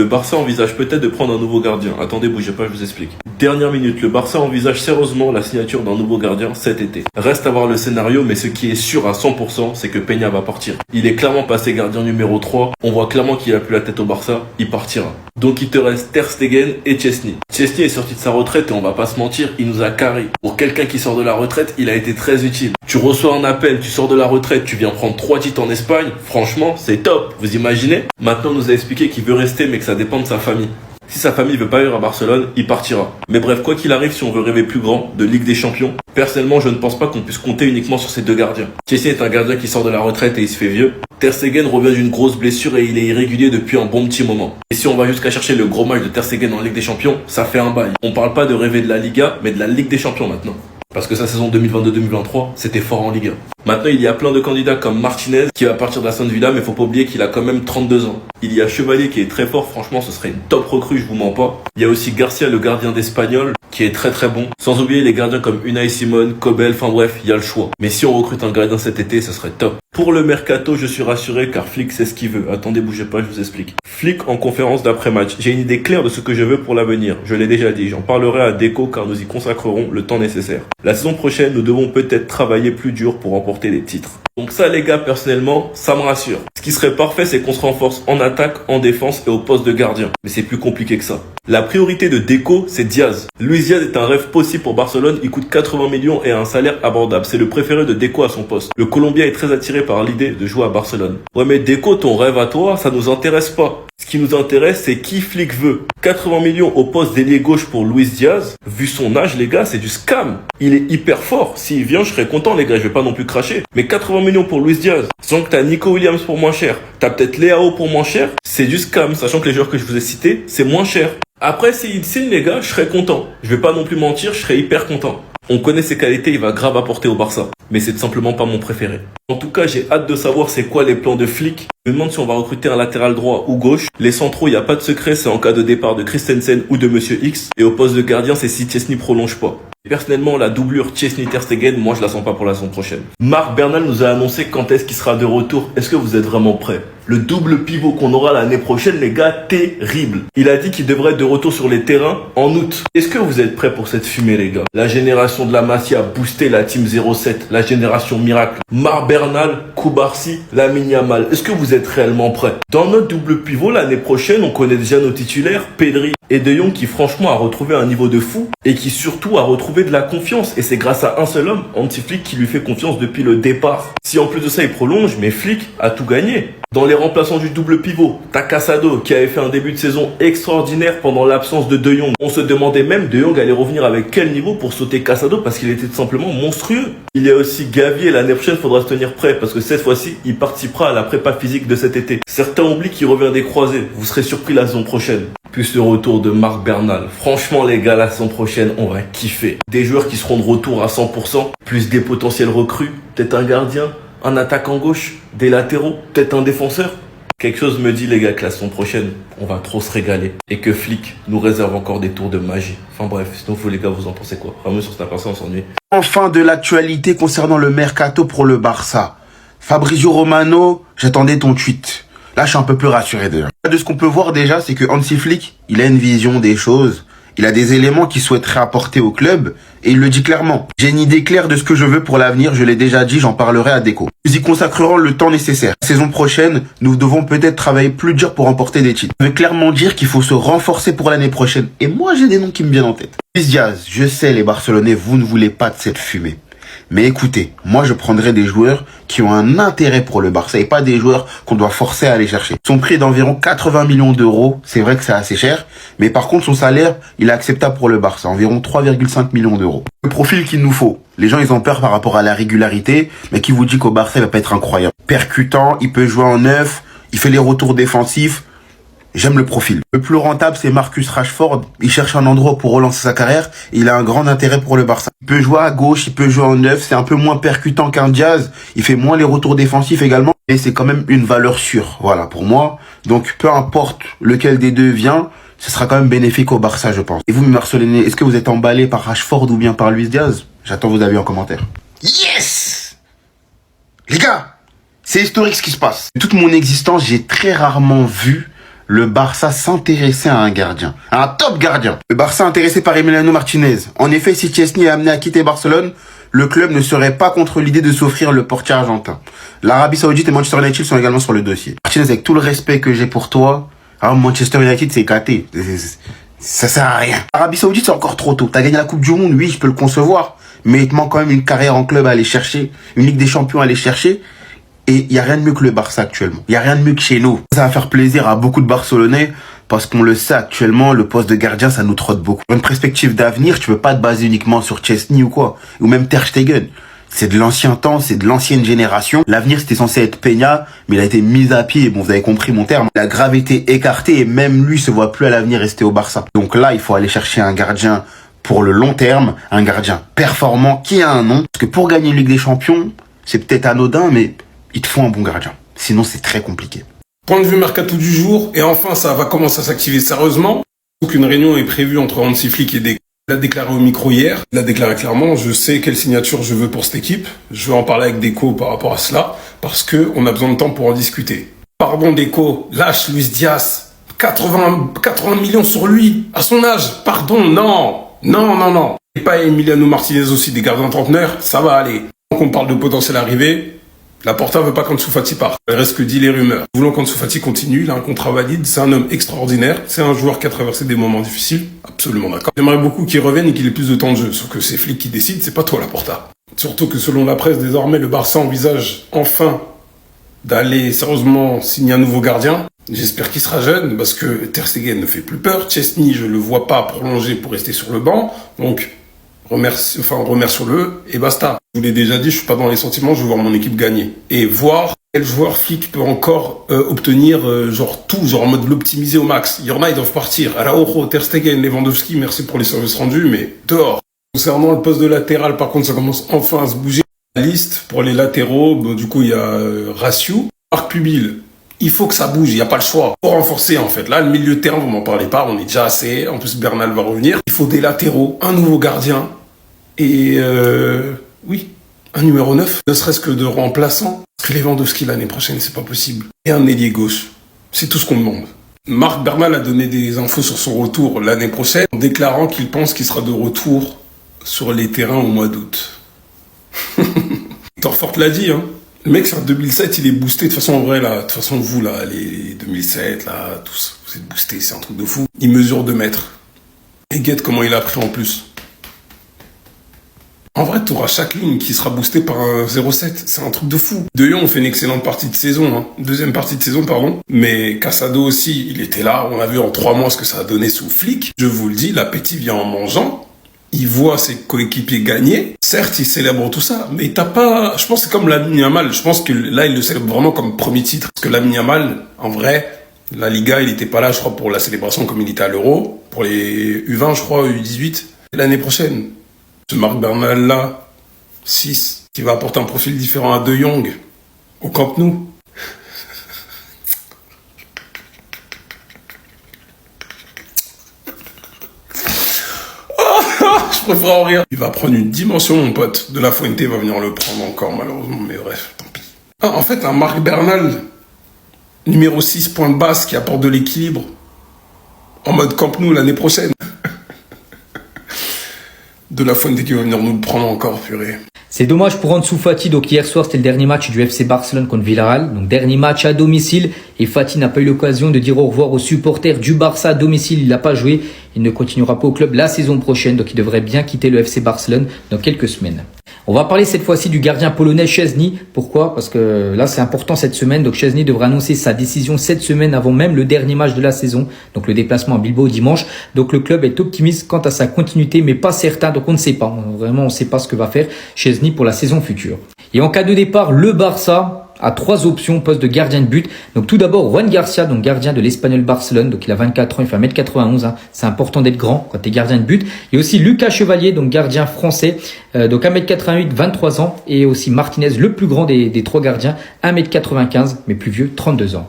Le Barça envisage peut-être de prendre un nouveau gardien. Attendez, bougez pas, je vous explique. Dernière minute, le Barça envisage sérieusement la signature d'un nouveau gardien cet été. Reste à voir le scénario, mais ce qui est sûr à 100%, c'est que Peña va partir. Il est clairement passé gardien numéro 3. On voit clairement qu'il a plus la tête au Barça. Il partira. Donc il te reste Ter Stegen et Szczęsny. Szczęsny est sorti de sa retraite et on va pas se mentir, il nous a carré. Pour quelqu'un qui sort de la retraite, il a été très utile. Tu reçois un appel, tu sors de la retraite, tu viens prendre 3 titres en Espagne. Franchement, c'est top. Vous imaginez? Maintenant, on nous a expliqué qu'il veut rester, mais que ça dépend de sa famille. Si sa famille veut pas vivre à Barcelone, il partira. Mais bref, quoi qu'il arrive, si on veut rêver plus grand, de Ligue des Champions, personnellement, je ne pense pas qu'on puisse compter uniquement sur ces deux gardiens. Szczęsny est un gardien qui sort de la retraite et il se fait vieux. Ter Stegen revient d'une grosse blessure et il est irrégulier depuis un bon petit moment. Et si on va jusqu'à chercher le gros match de Ter Stegen en Ligue des Champions, ça fait un bail. On parle pas de rêver de la Liga, mais de la Ligue des Champions maintenant. Parce que sa saison 2022-2023, c'était fort en Ligue 1. Maintenant, il y a plein de candidats comme Martinez qui va partir d'Aston Villa, mais faut pas oublier qu'il a quand même 32 ans. Il y a Chevalier qui est très fort, franchement, ce serait une top recrue, je vous mens pas. Il y a aussi Garcia, le gardien d'Espagnol, qui est très très bon. Sans oublier les gardiens comme Unai Simon, Kobel, enfin bref, il y a le choix. Mais si on recrute un gardien cet été, ce serait top. Pour le mercato, je suis rassuré car Flick sait ce qu'il veut. Attendez, bougez pas, je vous explique. Flick en conférence d'après-match. J'ai une idée claire de ce que je veux pour l'avenir. Je l'ai déjà dit, j'en parlerai à Deco car nous y consacrerons le temps nécessaire. La saison prochaine, nous devons peut-être travailler plus dur pour remporter des titres. Donc ça les gars, personnellement, ça me rassure. Ce qui serait parfait, c'est qu'on se renforce en attaque, en défense et au poste de gardien. Mais c'est plus compliqué que ça. La priorité de Deco, c'est Diaz. Luis Diaz est un rêve possible pour Barcelone, il coûte 80 millions et a un salaire abordable. C'est le préféré de Deco à son poste. Le Colombien est très attiré par l'idée de jouer à Barcelone. Ouais mais Deco, ton rêve à toi, ça nous intéresse pas. Ce qui nous intéresse, c'est qui Flick veut. 80 millions au poste d'ailier gauche pour Luis Diaz. Vu son âge, les gars, c'est du scam. Il est hyper fort. S'il vient, je serais content, les gars. Je vais pas non plus cracher. Mais 80 millions pour Luis Diaz. Sachant que t'as Nico Williams pour moins cher. T'as peut-être Leao pour moins cher. C'est du scam. Sachant que les joueurs que je vous ai cités, c'est moins cher. Après, s'il signe, les gars, je serais content. Je vais pas non plus mentir, je serais hyper content. On connaît ses qualités, il va grave apporter au Barça. Mais c'est tout simplement pas mon préféré. En tout cas, j'ai hâte de savoir c'est quoi les plans de Flick. Je me demande si on va recruter un latéral droit ou gauche. Les centraux, il n'y a pas de secret, c'est en cas de départ de Christensen ou de Monsieur X. Et au poste de gardien, c'est si Szczęsny prolonge pas. Personnellement, la doublure Szczęsny-Ter Stegen, moi je la sens pas pour la saison prochaine. Marc Bernal nous a annoncé quand est-ce qu'il sera de retour. Est-ce que vous êtes vraiment prêts? Le double pivot qu'on aura l'année prochaine, les gars, terrible. Il a dit qu'il devrait être de retour sur les terrains en août. Est-ce que vous êtes prêts pour cette fumée, les gars? La génération de la Masia a boosté la team 07, la génération miracle. Marc Bernal, Koubarsi, Lamine Yamal. Est-ce que vous êtes réellement prêts? Dans notre double pivot, l'année prochaine, on connaît déjà nos titulaires, Pedri et De Jong qui franchement a retrouvé un niveau de fou et qui surtout a retrouvé de la confiance. Et c'est grâce à un seul homme, Hansi Flick, qui lui fait confiance depuis le départ. Si en plus de ça il prolonge, mais Flick a tout gagné. Dans les remplaçants du double pivot, t'as Casado qui avait fait un début de saison extraordinaire pendant l'absence de De Jong. On se demandait même De Jong allait revenir avec quel niveau pour sauter Casado parce qu'il était tout simplement monstrueux. Il y a aussi Gavi et l'année prochaine faudra se tenir prêt parce que cette fois-ci il participera à la prépa physique de cet été. Certains oublient qu'il revient des croisés, vous serez surpris la saison prochaine. Plus le retour de Marc Bernal. Franchement les gars, la saison prochaine on va kiffer. Des joueurs qui seront de retour à 100%, plus des potentiels recrues, peut-être un gardien, un attaquant gauche, des latéraux, peut-être un défenseur. Quelque chose me dit les gars que la saison prochaine, on va trop se régaler. Et que Flick nous réserve encore des tours de magie. Enfin bref, sinon vous les gars, vous en pensez quoi? Vraiment sur cette personne, on s'ennuie. Enfin de l'actualité concernant le mercato pour le Barça. Fabrizio Romano, j'attendais ton tweet. Là, je suis un peu plus rassuré déjà. De ce qu'on peut voir déjà, c'est que Hansi Flick, il a une vision des choses. Il a des éléments qu'il souhaiterait apporter au club et il le dit clairement. J'ai une idée claire de ce que je veux pour l'avenir, je l'ai déjà dit, j'en parlerai à Deco. Nous y consacrerons le temps nécessaire. La saison prochaine, nous devons peut-être travailler plus dur pour remporter des titres. Ça veut clairement dire qu'il faut se renforcer pour l'année prochaine. Et moi, j'ai des noms qui me viennent en tête. Luis Diaz, je sais les Barcelonais, vous ne voulez pas de cette fumée. Mais écoutez, moi je prendrai des joueurs qui ont un intérêt pour le Barça et pas des joueurs qu'on doit forcer à aller chercher. Son prix est d'environ 80 millions d'euros, c'est vrai que c'est assez cher, mais par contre son salaire, il est acceptable pour le Barça, environ 3,5 millions d'euros. Le profil qu'il nous faut, les gens ils ont peur par rapport à la régularité, mais qui vous dit qu'au Barça il va pas être incroyable. Percutant, il peut jouer en neuf, il fait les retours défensifs. J'aime le profil. Le plus rentable, c'est Marcus Rashford. Il cherche un endroit pour relancer sa carrière. Et il a un grand intérêt pour le Barça. Il peut jouer à gauche, il peut jouer en neuf. C'est un peu moins percutant qu'un Diaz. Il fait moins les retours défensifs également. Et c'est quand même une valeur sûre. Voilà, pour moi. Donc, peu importe lequel des deux vient, ce sera quand même bénéfique au Barça, je pense. Et vous, mes Barcelonais, est-ce que vous êtes emballés par Rashford ou bien par Luis Diaz? J'attends vos avis en commentaire. Yes! Les gars, c'est historique ce qui se passe. De toute mon existence, j'ai très rarement vu le Barça s'intéressait à un gardien, à un top gardien. Le Barça intéressé par Emiliano Martinez. En effet, si Chesney est amené à quitter Barcelone, le club ne serait pas contre l'idée de s'offrir le portier argentin. L'Arabie Saoudite et Manchester United sont également sur le dossier. Martinez, avec tout le respect que j'ai pour toi, Manchester United c'est éclaté. Ça sert à rien. L'Arabie Saoudite c'est encore trop tôt. T'as gagné la Coupe du Monde, oui, je peux le concevoir. Mais il te manque quand même une carrière en club à aller chercher, une Ligue des Champions à aller chercher. Et il y a rien de mieux que le Barça actuellement. Il y a rien de mieux que chez nous. Ça va faire plaisir à beaucoup de Barcelonais parce qu'on le sait actuellement, le poste de gardien, ça nous trotte beaucoup. Dans une perspective d'avenir, tu peux pas te baser uniquement sur Chesney ou quoi, ou même Ter Stegen. C'est de l'ancien temps, c'est de l'ancienne génération. L'avenir, c'était censé être Peña, mais il a été mis à pied. Bon, vous avez compris mon terme. Il a grave été écarté et même lui se voit plus à l'avenir rester au Barça. Donc là, il faut aller chercher un gardien pour le long terme, un gardien performant qui a un nom. Parce que pour gagner une Ligue des Champions, c'est peut-être anodin, mais il te faut un bon gardien. Sinon, c'est très compliqué. Point de vue mercato du jour, et enfin ça va commencer à s'activer sérieusement. Donc une réunion est prévue entre Hansi Flick et Deco. Il l'a déclaré au micro hier. Il a déclaré clairement, je sais quelle signature je veux pour cette équipe. Je vais en parler avec Deco par rapport à cela, parce que on a besoin de temps pour en discuter. Pardon Deco, lâche Luis Diaz. 80 millions sur lui, à son âge. Pardon, non. Et pas Emiliano Martinez aussi, des gardiens trentenaires, ça va aller. Donc on parle de potentiel arrivée. La Porta veut pas qu'Ansu Fati parte. Il reste que dit les rumeurs. Nous voulons qu'Ansu Fati continue, il a un contrat valide, c'est un homme extraordinaire, c'est un joueur qui a traversé des moments difficiles, absolument d'accord. J'aimerais beaucoup qu'il revienne et qu'il ait plus de temps de jeu, sauf que c'est Flick qui décide, c'est pas toi la Porta. Surtout que selon la presse, désormais, le Barça envisage enfin d'aller sérieusement signer un nouveau gardien. J'espère qu'il sera jeune, parce que Ter Stegen ne fait plus peur, Chesney, je le vois pas prolonger pour rester sur le banc, donc remercions-le et basta. Je vous l'ai déjà dit, je suis pas dans les sentiments, je veux voir mon équipe gagner. Et voir quel joueur Flick peut encore obtenir en mode l'optimiser au max. Il y en a, ils doivent partir. Araujo, Ter Stegen, Lewandowski, merci pour les services rendus, mais dehors. Concernant le poste de latéral, par contre, ça commence enfin à se bouger. La liste pour les latéraux, du coup, il y a Raciu, Marc Pubil. Il faut que ça bouge, il n'y a pas le choix. Faut renforcer en fait. Là, le milieu de terrain, vous m'en parlez pas, on est déjà assez. En plus, Bernal va revenir. Il faut des latéraux, un nouveau gardien. Et oui, un numéro 9, ne serait-ce que de remplaçant. Parce que Lewandowski l'année prochaine, c'est pas possible. Et un ailier gauche, c'est tout ce qu'on demande. Marc Bernal a donné des infos sur son retour l'année prochaine, en déclarant qu'il pense qu'il sera de retour sur les terrains au mois d'août. Torfort l'a dit, hein. Le mec, sur 2007, il est boosté. De toute façon, en vrai, là, de toute façon, vous, là, les 2007, là, tous, vous êtes boostés, c'est un truc de fou. Il mesure 2 mètres. Et guette comment il a pris en plus. En vrai, tu auras chaque ligne qui sera boostée par un 0,7. C'est un truc de fou. De Jong fait une excellente partie de saison, hein. Deuxième partie de saison, pardon. Mais Casado aussi, il était là. On a vu en 3 mois ce que ça a donné sous Flick. Je vous le dis, l'appétit vient en mangeant. Il voit ses coéquipiers gagner. Certes, il célèbre tout ça, mais t'as pas... Je pense que c'est comme Lamine Yamal. Je pense que là, il le célèbre vraiment comme premier titre. Parce que Lamine Yamal, en vrai, la Liga, il était pas là, je crois, pour la célébration comme il était à l'Euro. Pour les U20, je crois, U18. Et l'année prochaine, ce Marc Bernal là, 6, qui va apporter un profil différent à De Jong, au Camp Nou. Je préfère en rire. Il va prendre une dimension, mon pote. De La Fuente va venir le prendre encore, malheureusement, mais bref, tant pis. En fait, un Marc Bernal, numéro 6, point de basse, qui apporte de l'équilibre, en mode Camp Nou l'année prochaine. De La Fuente qui va venir nous le prendre encore, purée. C'est dommage pour Ansu Fati. Donc hier soir, c'était le dernier match du FC Barcelone contre Villarreal. Donc dernier match à domicile. Et Fati n'a pas eu l'occasion de dire au revoir aux supporters du Barça à domicile. Il n'a pas joué. Il ne continuera pas au club la saison prochaine. Donc il devrait bien quitter le FC Barcelone dans quelques semaines. On va parler cette fois-ci du gardien polonais Szczęsny. Pourquoi? Parce que là, c'est important cette semaine. Donc Szczęsny devrait annoncer sa décision cette semaine avant même le dernier match de la saison. Donc le déplacement à Bilbao dimanche. Donc le club est optimiste quant à sa continuité, mais pas certain. Donc on ne sait pas. Vraiment, on ne sait pas ce que va faire Szczęsny pour la saison future. Et en cas de départ, le Barça a 3 options au poste de gardien de but. Donc tout d'abord, Juan Garcia, donc gardien de l'Espagnol Barcelone. Donc il a 24 ans, il fait 1m91. Hein. C'est important d'être grand quand tu es gardien de but. Et aussi Lucas Chevalier, donc gardien français. Donc 1m88, 23 ans. Et aussi Martinez, le plus grand des 3 gardiens, 1m95, mais plus vieux, 32 ans.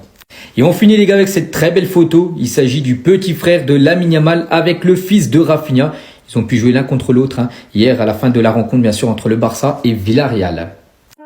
Et on finit les gars avec cette très belle photo. Il s'agit du petit frère de Lamine Yamal avec le fils de Rafinha. Ils ont pu jouer l'un contre l'autre hier à la fin de la rencontre bien sûr entre le Barça et Villarreal.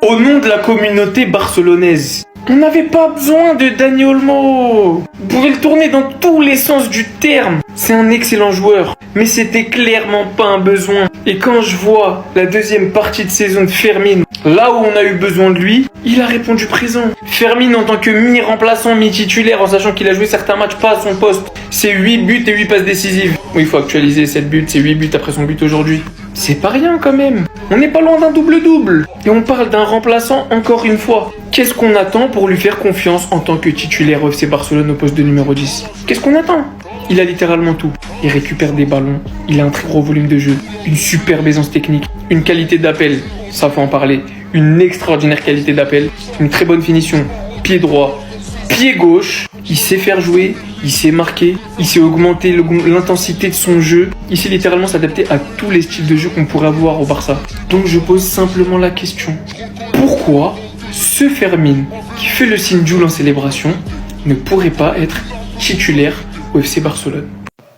Au nom de la communauté barcelonaise, On n'avait pas besoin de Dani Olmo. Vous pouvez le tourner dans tous les sens du terme. C'est un excellent joueur, mais c'était clairement pas un besoin. Et quand je vois la deuxième partie de saison de Fermin, là où on a eu besoin de lui, il a répondu présent. Fermin en tant que mi-remplaçant, mi-titulaire, en sachant qu'il a joué certains matchs pas à son poste, c'est 8 buts et 8 passes décisives. Oui, il faut actualiser 7 buts, c'est 8 buts après son but aujourd'hui. C'est pas rien quand même. On n'est pas loin d'un double-double. Et on parle d'un remplaçant encore une fois. Qu'est-ce qu'on attend pour lui faire confiance en tant que titulaire au FC Barcelone au poste de numéro 10? Qu'est-ce qu'on attend? Il a littéralement tout. Il récupère des ballons, il a un très gros volume de jeu, une superbe aisance technique, une qualité d'appel, ça faut en parler, une extraordinaire qualité d'appel, une très bonne finition, pied droit, pied gauche, il sait faire jouer, il sait marquer, il sait augmenter l'intensité de son jeu, il sait littéralement s'adapter à tous les styles de jeu qu'on pourrait avoir au Barça. Donc je pose simplement la question, pourquoi ce Fermin qui fait le signe Joule en célébration ne pourrait pas être titulaire au FC Barcelone?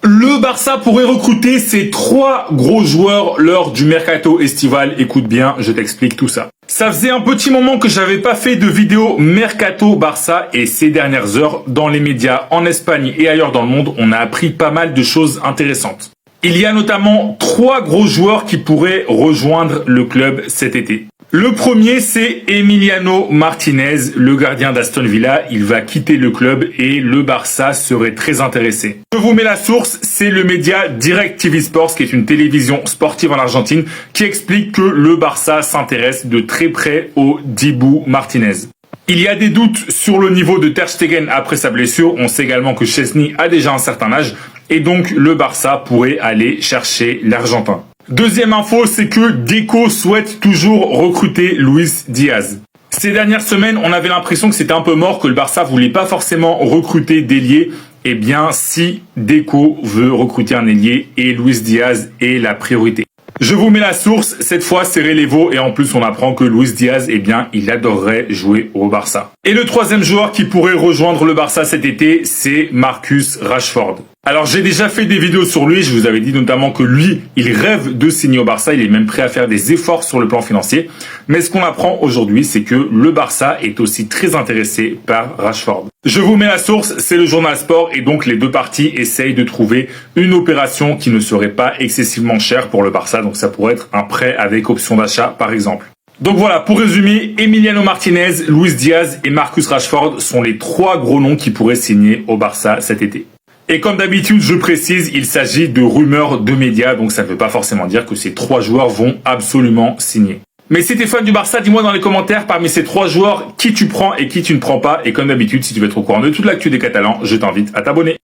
Le Barça pourrait recruter ses 3 gros joueurs lors du mercato estival. Écoute bien, je t'explique tout ça. Ça faisait un petit moment que j'avais pas fait de vidéo mercato Barça et ces dernières heures, dans les médias en Espagne et ailleurs dans le monde, on a appris pas mal de choses intéressantes. Il y a notamment 3 gros joueurs qui pourraient rejoindre le club cet été. Le premier, c'est Emiliano Martinez, le gardien d'Aston Villa. Il va quitter le club et le Barça serait très intéressé. Je vous mets la source, c'est le média DirecTV Sports, qui est une télévision sportive en Argentine, qui explique que le Barça s'intéresse de très près au Dibu Martinez. Il y a des doutes sur le niveau de Ter Stegen après sa blessure. On sait également que Chesney a déjà un certain âge et donc le Barça pourrait aller chercher l'Argentin. Deuxième info, c'est que Deco souhaite toujours recruter Luis Diaz. Ces dernières semaines, on avait l'impression que c'était un peu mort, que le Barça voulait pas forcément recruter d'ailier. Eh bien, si Deco veut recruter un ailier, et Luis Diaz est la priorité. Je vous mets la source, cette fois c'est Relevo et en plus on apprend que Luis Diaz, eh bien, il adorerait jouer au Barça. Et le troisième joueur qui pourrait rejoindre le Barça cet été, c'est Marcus Rashford. Alors j'ai déjà fait des vidéos sur lui, je vous avais dit notamment que lui, il rêve de signer au Barça, il est même prêt à faire des efforts sur le plan financier. Mais ce qu'on apprend aujourd'hui, c'est que le Barça est aussi très intéressé par Rashford. Je vous mets la source, c'est le journal Sport et donc les deux parties essayent de trouver une opération qui ne serait pas excessivement chère pour le Barça. Donc ça pourrait être un prêt avec option d'achat par exemple. Donc voilà, pour résumer, Emiliano Martinez, Luis Diaz et Marcus Rashford sont les 3 gros noms qui pourraient signer au Barça cet été. Et comme d'habitude, je précise, il s'agit de rumeurs de médias, donc ça ne veut pas forcément dire que ces 3 joueurs vont absolument signer. Mais si t'es fan du Barça, dis-moi dans les commentaires, parmi ces 3 joueurs, qui tu prends et qui tu ne prends pas. Et comme d'habitude, si tu veux être au courant de toute l'actu des Catalans, je t'invite à t'abonner.